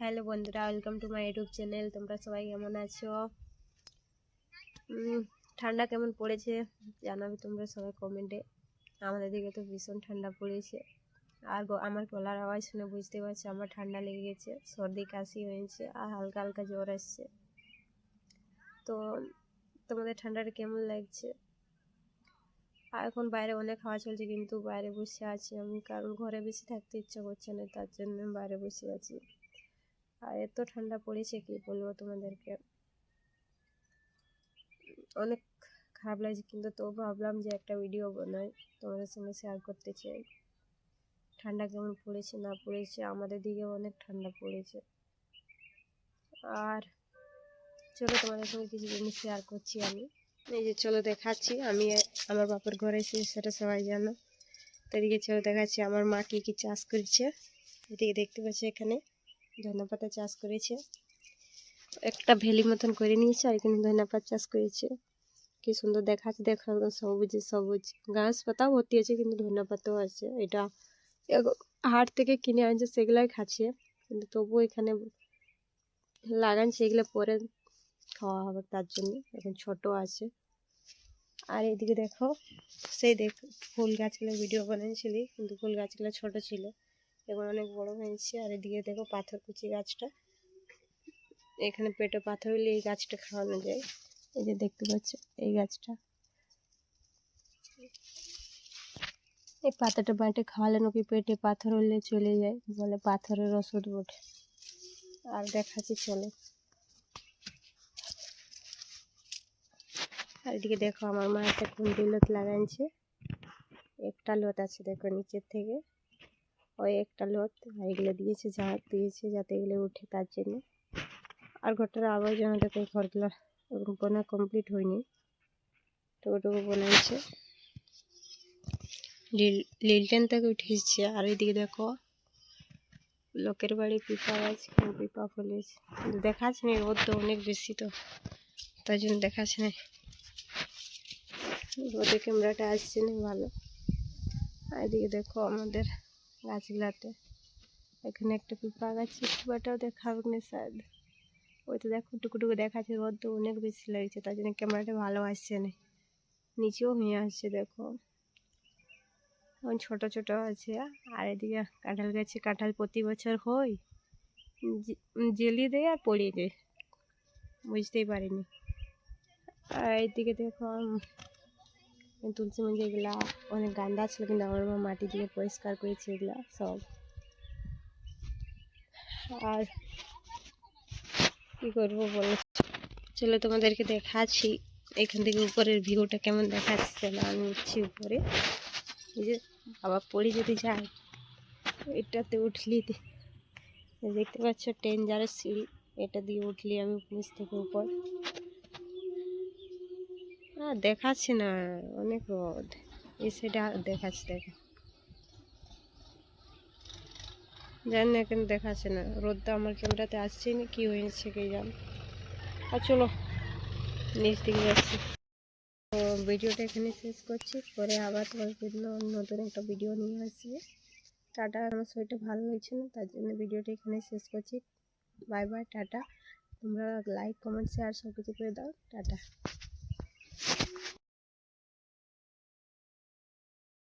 Hello বন্ধুরা, welcome to my YouTube channel. তোমরা সবাই কেমন আছো? ঠান্ডা কেমন পড়েছে জানাবে তোমরা সবাই কমেন্টে। আমাদের দিকে তো ভীষণ ঠান্ডা পড়েছে। আর আমার গলার আওয়াজ শুনে বুঝতে পারছি আমার ঠান্ডা লেগে গেছে, সর্দি কাশি হয়েছে আর হালকা হালকা জ্বর আসছে। তো তোমাদের ঠান্ডাটা কেমন লাগছে? আর এখন বাইরে অনেক হাওয়া চলছে, কিন্তু বাইরে বসে আছি আমি, কারণ ঘরে বেশি থাকতে ইচ্ছা করছে না, তার জন্য বাইরে বসে আছি। আর এত ঠান্ডা পড়েছে কি বলবো তোমাদেরকে, অনেক খারাপ লাগছে। কিন্তু তো ভাবলাম যে একটা ভিডিও বানাই, তোমাদের সঙ্গে শেয়ার করতে চাই ঠান্ডা কেমন পড়েছে না পড়েছে। আমাদের দিকে অনেক ঠান্ডা পড়েছে। আর চলো তোমাদের সঙ্গে কিছু জিনিস শেয়ার করছি আমি। এই যে চলো দেখাচ্ছি, আমি আমার বাপের ঘরে এসে, সেটা সবাই জানো। তো এদিকে চলো দেখাচ্ছি আমার মা কী কী চাষ করেছে। এদিকে দেখতে পাচ্ছি এখানে ধনেপাতা চাষ করেছে, একটা ভেলি মতন করে নিয়েছে, আর এখানে ধনেপাতা চাষ করেছে। কি সুন্দর দেখাচ্ছে, দেখো একদম সবুজ সবুজ। ঘাস পাতাও ভর্তি আছে, কিন্তু ধনে পাতাও আছে। এটা হাট থেকে কিনে আনছে, সেগুলাই খাচ্ছে, কিন্তু তবুও এখানে লাগানছে, এগুলো পরে খাওয়া হবে তার জন্য। এখন ছোট আছে। আর এদিকে দেখো, সেই ফুল গাছগুলো ভিডিও বানিয়েছিলি, কিন্তু ফুল গাছগুলো ছোট ছিল, এখন অনেক বড় হয়েছে। আর এদিকে দেখো পাথরকুচি গাছটা, এখানে পেটে পাথর হলে এই গাছটা খাওয়ানো যায়। এই যে দেখতে পাচ্ছ এই গাছটা, এই পাতাটা বাটে খাওয়ালে নাকি পেটে পাথর হলে চলে যায়, বলে পাথরের ওষুধ বটে। আর দেখাচ্ছি চলো। আর এদিকে দেখো আমার মা একটা কুন্দি লত লাগাইছে, একটা লত আছে দেখো নিচের থেকে, ওই একটা লত। আর এগুলো দিয়েছে, ঝাড় দিয়েছে যাতে এগুলো উঠে, তার জন্য। আর ঘরটার আবর্জনা দেখো, এই ঘরগুলো বোনা কমপ্লিট হয়নি, টুকু বানাইছে, লিলটেন থেকে উঠেছে। আর এদিকে দেখো লোকের বাড়ি পিপা গাছ, পিপা ফলেছে, কিন্তু দেখাচ্ছে না, রোদ তো অনেক বেশি, তো তাই জন্য দেখাচ্ছে না, রোদে ক্যামেরাটা আসছে না ভালো। আর এদিকে দেখো আমাদের গাছগুলাতে, এখানে একটা পিপা গাছ, পিপাটাও দেখাবে না শায়দ, ওই তো দেখো টুকু দেখাচ্ছে, রোদ তো অনেক বেশি লাগছে, তাই জন্য ক্যামেরাটা ভালো আসছে না, নিচেও হয়ে আসছে দেখো, এখন ছোট ছোট আছে। আর এদিকে কাঁঠাল গাছে কাঁঠাল প্রতি বছর হয়, জেলি দেয় আর পড়িয়ে দেয়, বুঝতেই পারিনি। আর এইদিকে দেখো তুলসী মঞ্জে, এগুলা অনেক গান্দা ছিল, কিন্তু আমার মা মাটি দিয়ে পরিষ্কার করেছে এগুলা সব। আর কি করবো বলো, চলো তোমাদেরকে দেখাচ্ছি এখান থেকে উপরের ভিউটা কেমন দেখাচ্ছে। চলো আমি উঠছি উপরে, এই যে বাবা পড়ে যদি যায়, এটাতে উঠলি দেখতে পাচ্ছ ডেঞ্জারাস সিঁড়ি, এটা দিয়ে উঠলি আমি নিচ থেকে উপর। দেখাচ্ছে না, অনেক রোদ, এই সাইডে দেখাচ্ছে, দেখো জানি না কেন দেখাচ্ছে না, রোদটা আমার ক্যামেরাতে আসছে না, কি হয়েছে কে জানে। আর চলো নিচ দিকে যাচ্ছি। তো ভিডিওটা এখানে শেষ করছি, পরে আবার তোমার জন্য নতুন একটা ভিডিও নিয়ে আসবে। টাটা। আমার শরীরটা ভালো হয়েছে না, তার জন্য ভিডিওটা এখানে শেষ করছি। Bye bye, tata. তোমরা লাইক কমেন্ট শেয়ার সব কিছু করে দাও, টাটা।